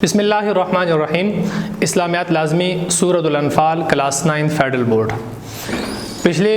بسم اللہ الرحمن الرحیم۔ اسلامیات لازمی سورۃ الانفال کلاس 9 فیڈرل بورڈ۔ پچھلی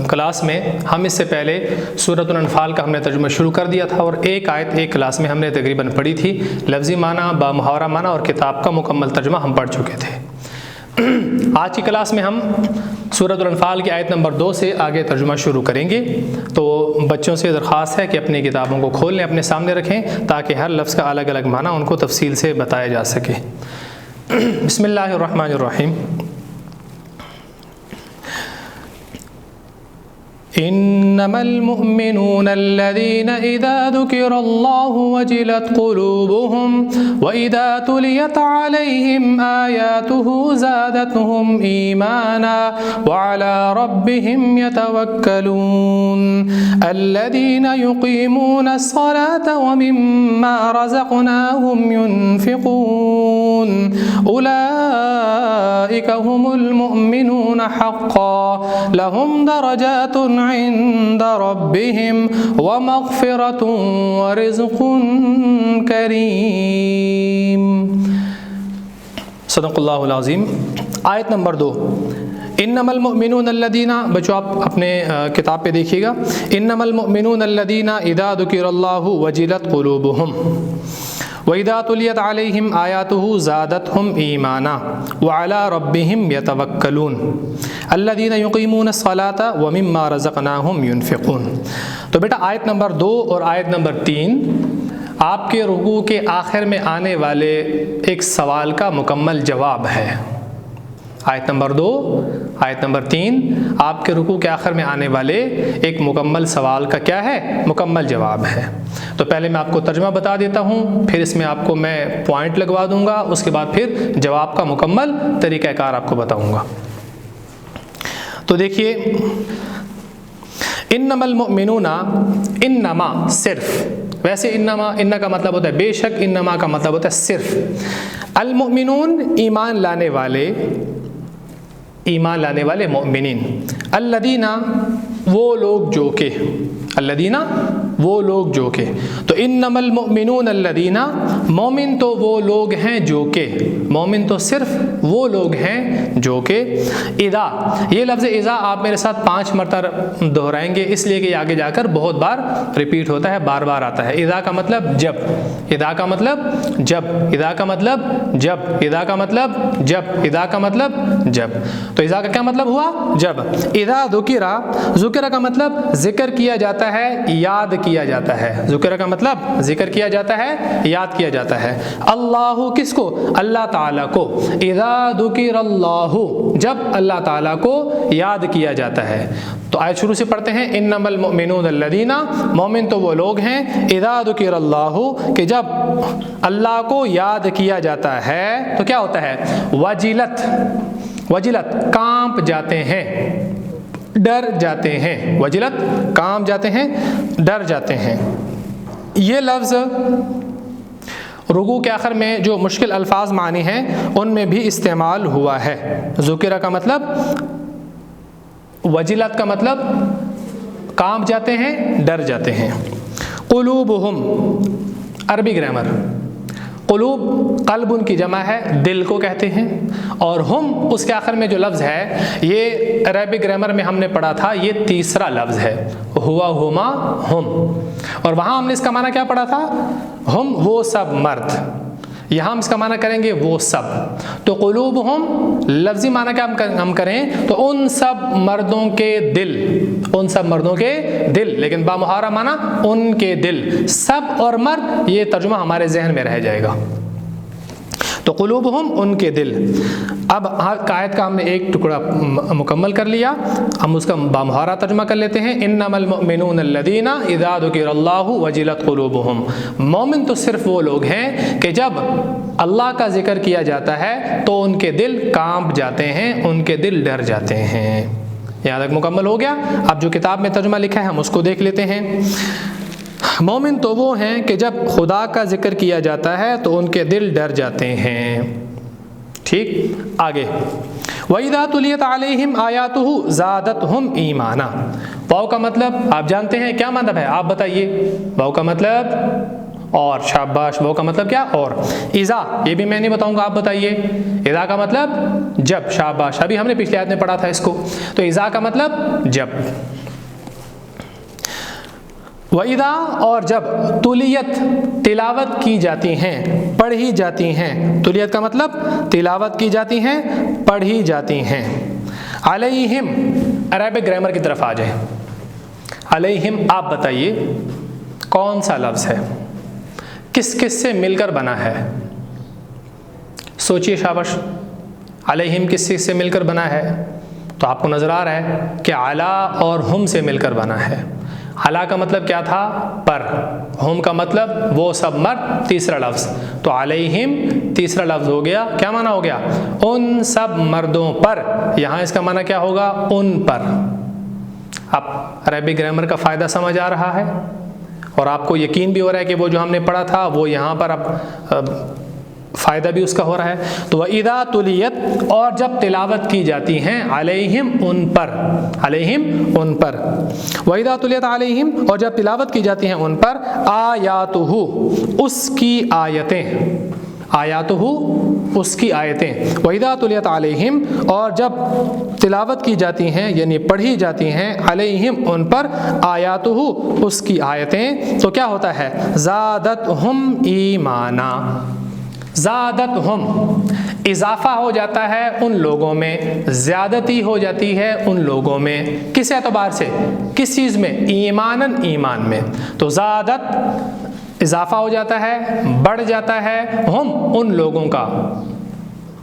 کلاس میں ہم اس سے پہلے سورۃ الانفال کا ہم نے ترجمہ شروع کر دیا تھا اور ایک آیت ایک کلاس میں ہم نے تقریباً پڑھی تھی۔ لفظی معنی، با محاورہ معنی اور کتاب کا مکمل ترجمہ ہم پڑھ چکے تھے۔ آج کی کلاس میں ہم سورۃ الانفال کی آیت نمبر 2 سے آگے ترجمہ شروع کریں گے۔ تو بچوں سے درخواست ہے کہ اپنی کتابوں کو کھول لیں، اپنے سامنے رکھیں تاکہ ہر لفظ کا الگ الگ معنی ان کو تفصیل سے بتایا جا سکے۔ بسم اللہ الرحمن الرحیم۔ انما المؤمنون الذين اذا ذكر الله وجلت قلوبهم واذا تليت عليهم اياته زادتهم ايمانا وعلى ربهم يتوكلون الذين يقيمون الصلاة ومما رزقناهم ينفقون اولئك هم المؤمنون حقا لهم درجات عند ربهم ومغفرة ورزق کریم۔ صدق اللہ العظیم۔ آیت نمبر 2، انما المؤمنون الذین، بچوں آپ اپنے کتاب پہ دیکھیے گا، انما المؤمنون الذین اذا ذکر اللہ وجلت قلوبهم وَإِذَا تُلِيَتْ عَلَيْهِمْ آيَاتُهُ زَادَتْهُمْ إِيمَانًا وَعَلَى رَبِّهِمْ يَتَوَكَّلُونَ الَّذِينَ يُقِيمُونَ الصَّلَاةَ وَمِمَّا رَزَقْنَاهُمْ يُنْفِقُونَ۔ تو بیٹا آیت نمبر 2 اور آیت نمبر 3 آپ کے رکوع کے آخر میں آنے والے ایک سوال کا مکمل جواب ہے۔ آیت نمبر 2، آیت نمبر 3 آپ کے رکوع کے آخر میں آنے والے ایک مکمل سوال کا کیا ہے؟ مکمل جواب ہے۔ تو پہلے میں آپ کو ترجمہ بتا دیتا ہوں، پھر اس میں آپ کو میں پوائنٹ لگوا دوں گا، اس کے بعد پھر جواب کا مکمل طریقہ کار آپ کو بتاؤں گا۔ تو دیکھیے، انما المؤمنون، انما صرف، ویسے ان کا مطلب ہوتا ہے بے شک، انما کا مطلب ہوتا ہے صرف۔ المؤمنون ایمان لانے والے مؤمنین، الذین وہ لوگ جو کہ، الذین وہ لوگ جو کہ، تو انما المؤمنون الذین، مومن تو وہ لوگ ہیں جو کہ، مومن تو صرف وہ لوگ ہیں جو کہ، اذا، یہ لفظ اذا آپ میرے ساتھ 5 مرتبہ دہرائیں گے اس لیے کہ آگے جا کر بہت بار ریپیٹ ہوتا ہے، بار بار آتا ہے۔ اذا کا مطلب جب، اذا کا مطلب جب، اذا کا مطلب جب، اذا کا مطلب جب، اذا کا مطلب جب۔ تو اذا کا کیا مطلب ہوا؟ جب۔ اذا ذکر، ذکر کا مطلب ذکر کیا جاتا ہے، یاد کیا جاتا ہے۔ ذکر کا مطلب ذکر کیا جاتا ہے، یاد کیا جاتا ہے۔ اللہ کس کو؟ اللہ تعالیٰ کو۔ اذا ذکر اللہ، جب اللہ تعالیٰ کو یاد کیا جاتا ہے۔ تو آیت شروع سے پڑھتے ہیں، انما المؤمنون الذین، مومن تو وہ لوگ ہیں، اذا ذکر اللہ، کہ جب اللہ کو یاد کیا جاتا ہے تو کیا ہوتا ہے؟ وجلت، وجلت کانپ جاتے ہیں، ڈر جاتے ہیں، وجلت کانپ جاتے ہیں، ڈر جاتے ہیں۔ یہ لفظ رکوع کے آخر میں جو مشکل الفاظ معنی ہیں ان میں بھی استعمال ہوا ہے۔ ذکر کا مطلب، وجلت کا مطلب کانپ جاتے ہیں، ڈر جاتے ہیں۔ قلوبہم، عربی گرامر، قلوب قلب ان کی جمع ہے، دل کو کہتے ہیں، اور ہم اس کے آخر میں جو لفظ ہے یہ عربی گرامر میں ہم نے پڑھا تھا، یہ تیسرا لفظ ہے، ہوا، ہما، ہم، اور وہاں ہم نے اس کا معنی کیا پڑھا تھا؟ ہم وہ سب مرد، یہاں ہم اس کا معنی کریں گے وہ سب۔ تو قلوبہم لفظی معنی کیا ہم کریں تو ان سب مردوں کے دل، ان سب مردوں کے دل، لیکن با محاورہ معنی ان کے دل، سب اور مرد، یہ ترجمہ ہمارے ذہن میں رہ جائے گا۔ تو قلوبہم ان کے دل۔ اب آیت کا ہم نے ایک ٹکڑا مکمل کر لیا، ہم اس کا بامحاورہ ترجمہ کر لیتے ہیں۔ انما المؤمنون الذین اذا ذکر اللہ وجلت قلوبہم، مومن تو صرف وہ لوگ ہیں کہ جب اللہ کا ذکر کیا جاتا ہے تو ان کے دل کانپ جاتے ہیں، ان کے دل ڈر جاتے ہیں۔ یہاں تک مکمل ہو گیا۔ اب جو کتاب میں ترجمہ لکھا ہے ہم اس کو دیکھ لیتے ہیں۔ مومن تو وہ ہیں کہ جب خدا کا ذکر کیا جاتا ہے تو ان کے دل ڈر جاتے ہیں۔ ٹھیک، آگے، وَإِذَا تُلِيَتْ عَلَيْهِمْ آيَاتُهُ زَادَتْهُمْ إِيمَانًا، واو کا مطلب آپ جانتے ہیں کیا مطلب ہے؟ آپ بتائیے۔ واو کا مطلب اور शाबाश वो का मतलब क्या और। इज़ा ये भी मैं नहीं बताऊंगा, आप बताइए। इज़ा का मतलब जब, शाबाश अभी हमने पिछले आयत में पढ़ा था इसको। तो इज़ा का मतलब जब। वइदा और जब तुलियत तिलावत की जाती हैं, पढ़ी जाती हैं। तुलियत का मतलब तिलावत की जाती हैं, पढ़ी जाती हैं। अलैहिम अरबिक ग्रामर की तरफ आ जाए। अलैहिम आप बताइए कौन सा लफ्ज़ है, किस किस से मिलकर बना है? सोचिए शाबाश। अलैहिम किस किस से मिलकर बना है? तो आपको नज़र आ रहा है कि अला और हुम से मिलकर बना है। अला का मतलब क्या था? पर। हुम का मतलब वो सब मर्द, तीसरा लफ्ज़। तो अलैहिम तीसरा लफ्ज़ हो गया, क्या माना हो गया? उन सब मर्दों पर। यहाँ इसका माना क्या होगा? उन पर। अब अरबी ग्रामर का फ़ायदा समझ आ रहा है और आपको यकीन भी हो रहा है कि वो जो हमने पढ़ा था वो यहाँ पर अब फ़ायदा भी उसका हो रहा है। तो वइदा तुलियत और जब तिलावत की जाती हैं, अलैहिम उन पर, अलैहिम उन पर। वइदा तुलियत अलैहिम और जब तिलावत की जाती हैं उन पर, आयातुहु उसकी आयतें, आयातुहु उसकी आयतें। वइदा तुलियत अलैहिम और जब तिलावत की जाती हैं यानी पढ़ी जाती हैं, अलैहिम उन पर, आयातुहु उसकी आयतें, तो क्या होता है? ज़ादतहुम ईमाना। ज़ादतहुम इजाफ़ा हो जाता है उन लोगों में, ज़्यादती हो जाती है उन लोगों में। किस एतबार से? किस चीज़ में? ईमानन ईमान में। तो ज़ादत इजाफ़ा हो जाता है, बढ़ जाता है, हम उन लोगों का।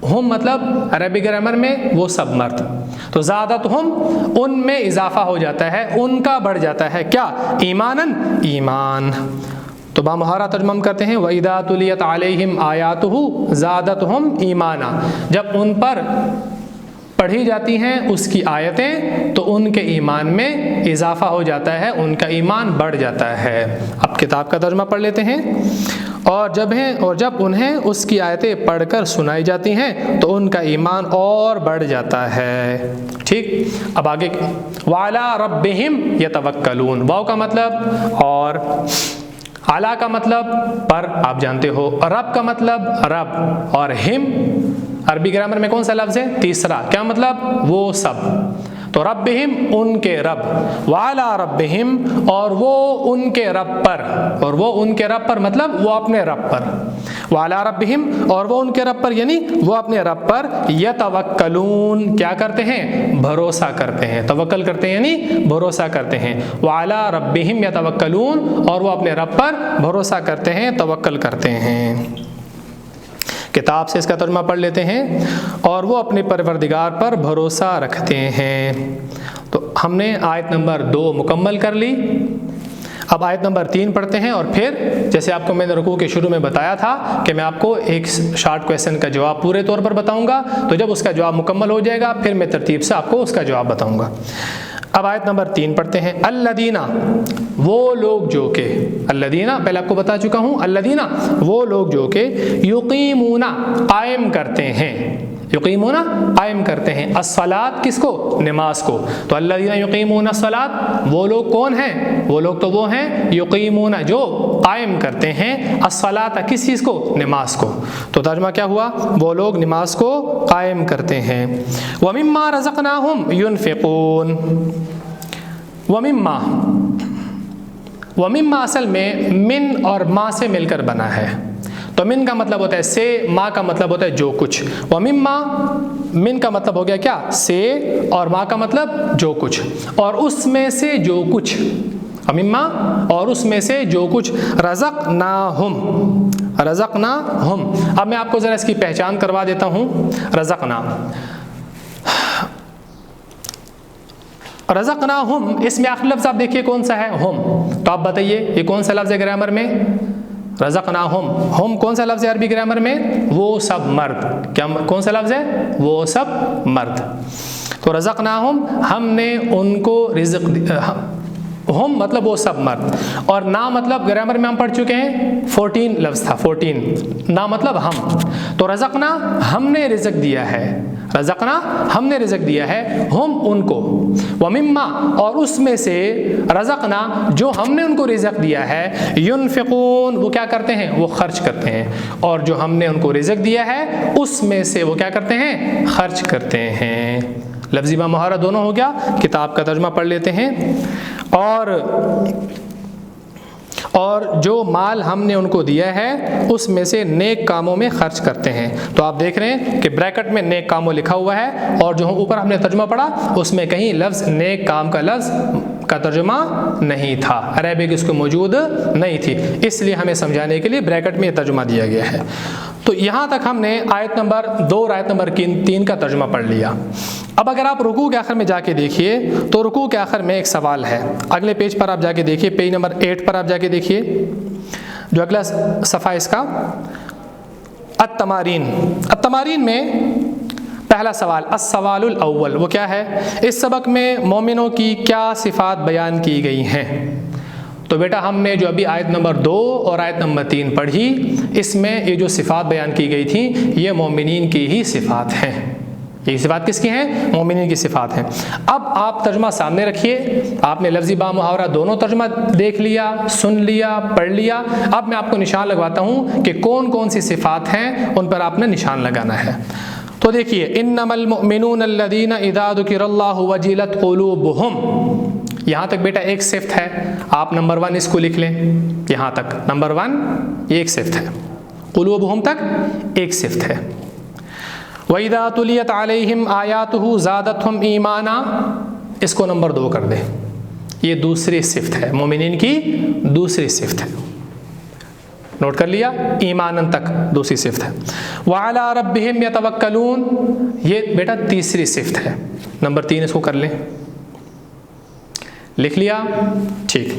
हम मतलब अरबी ग्रामर में वो सब मर्द। तो ज़ादतहुम उनमें इजाफ़ा हो जाता है, उनका बढ़ जाता है क्या? ईमानन ईमान। तो बामुहारा तर्जुमा करते हैं वइदा तुलियत अलैहिम आयातुहु ज़ादतहुम ईमाना। जब उन पर पढ़ी जाती हैं उसकी आयतें तो उनके ईमान में इजाफ़ा हो जाता है, उनका ईमान बढ़ जाता है। अब किताब का तर्जुमा पढ़ लेते हैं। और जब उन्हें उसकी आयतें पढ़कर सुनाई जाती हैं तो उनका ईमान और बढ़ जाता है। ठीक, अब आगे वाला रब्बिहिम यतवक्कलून। वाव का मतलब और, आला का मतलब पर, आप जानते हो। रब का मतलब रब, और हिम अरबी ग्रामर में कौन सा लफ्ज़ है? तीसरा। क्या मतलब? वो सब। तो रब्बिहिम उनके रब, वाला रब्बिहिम और वो उनके रब पर, और वो उनके रब पर मतलब वो अपने रब पर। वाला रब्बिहिम और वो उनके रब पर यानी वो अपने रब पर, यतवक्कलून क्या करते हैं? भरोसा करते हैं। तवक्कल करते हैं यानी भरोसा करते हैं। वाला रब्बिहिम यतवक्कलून और वो अपने रब पर भरोसा करते हैं, तवक्कल करते हैं। किताब से इसका तर्जुमा पढ़ लेते हैं। और वो अपने परवरदिगार पर भरोसा रखते हैं। तो हमने आयत नंबर 2 मुकम्मल कर ली। अब आयत नंबर 3 पढ़ते हैं और फिर जैसे आपको मैंने रुकू के शुरू में बताया था कि मैं आपको एक शॉर्ट क्वेश्चन का जवाब पूरे तौर पर बताऊंगा। तो जब उसका जवाब मुकम्मल हो जाएगा फिर मैं तरतीब से आपको उसका जवाब बताऊंगा। अब आयत नंबर 3 पढ़ते हैं। अल्लदीना वो लोग जो के, अल्लदीना पहले आपको बता चुका हूँ, अल्लदीना वो लोग जो के युकीमूना कायम करते हैं, युकीमूना कायम करते हैं, अस्सलात किसको? नमाज को। तो अल्लदीना युकीमूना अस्सलात वो लोग कौन हैं? वो लोग तो वो हैं युकीमूना जो कायम करते हैं, अस्सलात किस चीज़ को? नमाज को। तो तर्जुमा क्या हुआ? वो लोग नमाज को कायम करते हैं। वमिम्मा रज़क़नाहुम युनफ़िक़ून। वमिम्मा असल में मिन और मा से मिलकर बना है। तो मिन का मतलब होता है से, मा का मतलब होता है जो कुछ। वमिम्मा मिन का मतलब हो गया क्या? से, और मा का मतलब जो कुछ, और उसमें से जो कुछ। वमिम्मा और उसमें से जो कुछ, रज़क़नाहुम, रज़क़नाहुम। अब मैं आपको ज़रा इसकी पहचान करवा देता हूँ। रज़क़ना, रज़क़नाहुम इसमें आखिरी लफ्ज़ आप देखिए कौन सा है? हुम। तो आप बताइए ये कौन सा लफ्ज़ है ग्रामर में? रज़क़नाहुम। हुम कौन सा लफ्ज़ है अरबी ग्रामर में? वो सब मर्द। क्या कौन सा लफ्ज़ है? वो सब मर्द। तो रज़क़नाहुम हमने उनको रिज़्क़, हम मतलब वो सब मर्द, और ना मतलब ग्रामर में हम पढ़ चुके हैं 14 लफ्ज़ था, 14, ना मतलब हम। तो रज़क़ना हमने रिज़्क़ दिया है, रज़क़ना हमने रिज़्क़ दिया है, हम उनको, व मिम्मा और उसमें से, रज़क़ना जो हमने उनको रिज़्क़ दिया है, युनफ़िक़ून वो क्या करते हैं, वो खर्च करते हैं, और जो हमने उनको रिज़्क़ दिया है उसमें से वो क्या करते हैं, खर्च करते हैं। लफ्ज़ी व मुहावरा दोनों हो गया। किताब का तर्जुमा पढ़ लेते हैं। और जो माल हमने उनको दिया है उसमें से नेक कामों में खर्च करते हैं। तो आप देख रहे हैं कि ब्रैकेट में नेक कामों लिखा हुआ है, और जो ऊपर हमने तर्जुमा पढ़ा उसमें कहीं लफ्ज़ नेक काम का लफ्ज़ का तर्जुमा नहीं था, अरबिक इसको मौजूद नहीं थी, इसलिए हमें समझाने के लिए ब्रैकेट में तर्जुमा दिया गया है। तो यहाँ तक हमने आयत नंबर 2 और आयत नंबर 3 का तर्जुमा पढ़ लिया। अब अगर आप रुकू के आखिर में जाके देखिए तो रुकू के आखिर में एक सवाल है। अगले पेज पर आप जाके देखिए, पेज नंबर 8 पर आप जाके देखिए, जो अगला सफ़ा इसका अत-तमारीन में पहला सवाल अस्सवालुल अव्वल, वो क्या है, इस सबक में मोमिनों की क्या सिफ़ात बयान की गई हैं। तो बेटा हमने जो अभी आयत नंबर 2 और आयत नंबर 3 पढ़ी, इसमें ये जो सिफ़ात बयान की गई थी ये मोमिनीन की ही सिफ़ात हैं। ये सिफ़ात किसकी हैं, मोमिनीन की सिफ़ात हैं। अब आप तर्जुमा सामने रखिए, आपने लफ्ज़ी बा मुहावरा दोनों तर्जुमा देख लिया, सुन लिया, पढ़ लिया। अब मैं आपको निशान लगवाता हूँ कि कौन कौन सी सिफ़ात हैं, उन पर आपने निशान लगाना है। तो देखिए, इन्नमल मुमिनून अल्लज़ीना इज़ा ज़ुकिरल्लाहु वजिलत क़ुलूबुहुम, यहाँ तक बेटा एक सिफ्त है, आप नंबर 1 इसको लिख लें, यहाँ तक नंबर 1 एक सिफ्त है, क़ुलूबुहुम तक एक सिफ्त है। वइज़ा तुलियत अलैहिम आयातुहु ज़ादतहुम ईमाना, इसको नंबर 2 कर दें, ये दूसरी सिफ्त है, मोमिनीन की दूसरी सिफ्त है, नोट कर लिया, ईमानन तक दूसरी सिफ्त है। वअला रब्बिहिम यतवक्कलून, ये बेटा तीसरी सिफ्त है, नंबर 3 इसको कर लें, लिख लिया, ठीक।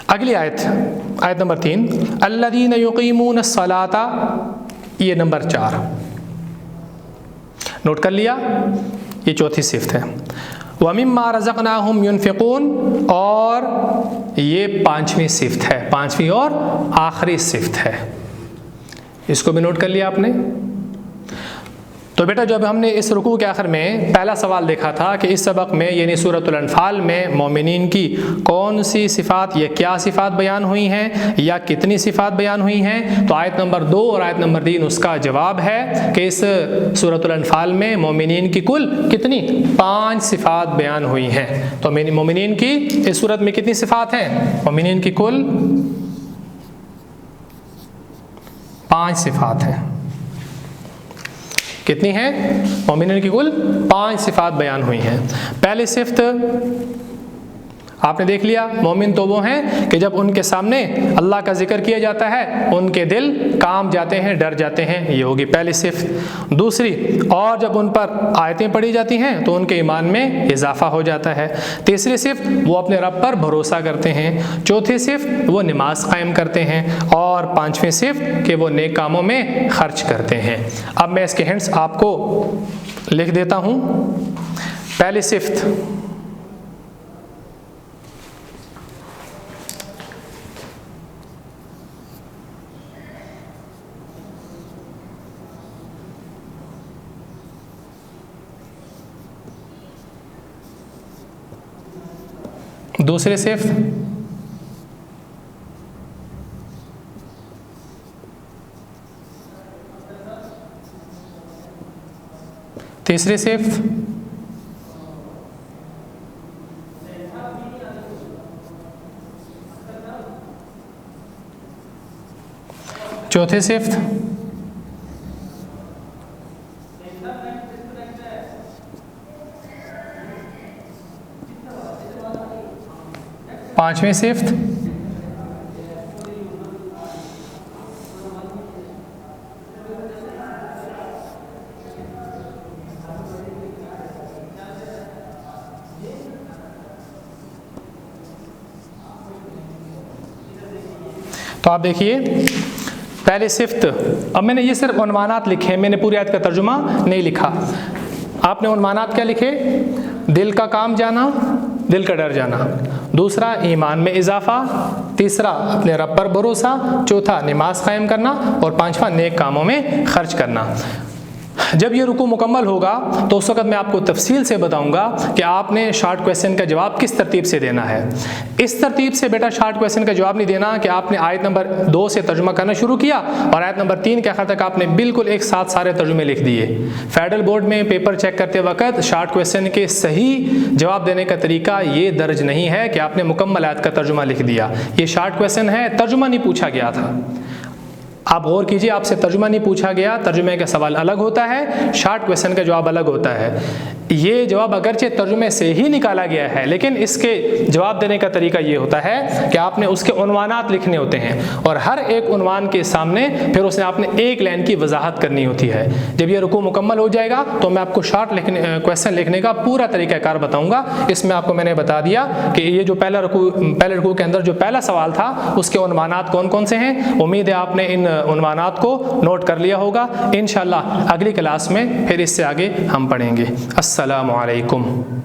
अगली आयत, आयत नंबर 3, अल्लज़ीना युक़ीमूनस्सलाता, ये नंबर 4, नोट कर लिया, ये चौथी सिफ्त है। व मिम्मा रज़क़नाहुम युनफ़िक़ून, और ये 5वीं सिफ्त है, 5वीं और आखिरी सिफ्त है, इसको भी नोट कर लिया आपने। तो बेटा जब हमने इस रुकू के आखिर में पहला सवाल देखा था कि इस सबक में यानी सूरतुल अनफाल में मोमिनीन की कौन सी सिफ़ात या क्या सिफ़ात बयान हुई हैं या कितनी सिफ़ात बयान हुई हैं, तो आयत नंबर 2 और आयत नंबर 3 उसका जवाब है कि इस सूरतुल अनफाल में मोमिनीन की कुल कितनी 5 सिफ़ात बयान हुई हैं। तो मोमिनीन की इस सूरत में कितनी सिफ़ात हैं, मोमिनीन की कुल 5 सिफ़ात हैं। कितनी हैं, मोमिनीन की कुल 5 सिफ़ात बयान हुई हैं। पहली सिफ्त आपने देख लिया, मोमिन तो वो हैं कि जब उनके सामने अल्लाह का जिक्र किया जाता है उनके दिल काम जाते हैं, डर जाते हैं, ये होगी पहली सिफ्त। दूसरी, और जब उन पर आयतें पढ़ी जाती हैं तो उनके ईमान में इजाफा हो जाता है। तीसरी सिफ्त, वो अपने रब पर भरोसा करते हैं। चौथी सिफ्त, वो नमाज कायम करते हैं। और 5वीं सिफ्त कि वो नेक कामों में खर्च करते हैं। अब मैं इसके हिंट्स आपको लिख देता हूँ। पहली सिफ्त, दूसरी सिफ्त, तीसरी सिफ्त, चौथी सिफ्त, पांचवी सिफ्त, तो आप देखिए पहले सिफ्त, अब मैंने ये सिर्फ उन्वानात लिखे हैं, मैंने पूरी आयत का तर्जुमा नहीं लिखा। आपने उन्वानात क्या लिखे, दिल का काम जाना, दिल का डर जाना। दूसरा ईमान में इजाफ़ा, तीसरा अपने रब पर भरोसा, चौथा नमाज कायम करना और पांचवा नेक कामों में खर्च करना। जब ये रुकू मुकम्मल होगा तो उस वक़्त मैं आपको तफसील से बताऊंगा कि आपने शॉर्ट क्वेश्चन का जवाब किस तरतीब से देना है। इस तरतीब से बेटा शॉर्ट क्वेश्चन का जवाब नहीं देना कि आपने आयत नंबर 2 से तर्जुमा करना शुरू किया और आयत नंबर 3 के आखिर तक आपने बिल्कुल एक साथ सारे तर्जुमे लिख दिए। फेडरल बोर्ड में पेपर चेक करते वक्त शॉर्ट क्वेश्चन के सही जवाब देने का तरीका ये दर्ज नहीं है कि आपने मुकम्मल आयत का तर्जुमा लिख दिया। ये शॉर्ट क्वेश्चन है, तर्जुमा नहीं पूछा गया था। आप गौर कीजिए, आपसे तर्जुमा नहीं पूछा गया, तर्जुमे का सवाल अलग होता है, शॉर्ट क्वेश्चन का जवाब अलग होता है। ये जवाब अगरचे तर्जुमे से ही निकाला गया है, लेकिन इसके जवाब देने का तरीका ये होता है कि आपने उसके उन्वानात लिखने होते हैं और हर एक उन्वान के सामने फिर उसने आपने एक लाइन की वजाहत करनी होती है। जब ये रुकू मुकम्मल हो जाएगा तो मैं आपको शॉर्ट क्वेश्चन लिखने का पूरा तरीक़ाकार बताऊँगा। इसमें आपको मैंने बता दिया कि ये जो पहले रुकू के अंदर जो पहला सवाल था उसके उन्वानात कौन कौन से हैं। उम्मीद है आपने इन उन्वानात को नोट कर लिया होगा। इंशाअल्लाह अगली क्लास में फिर इससे आगे हम पढ़ेंगे। अस्सलामु अलैकुम।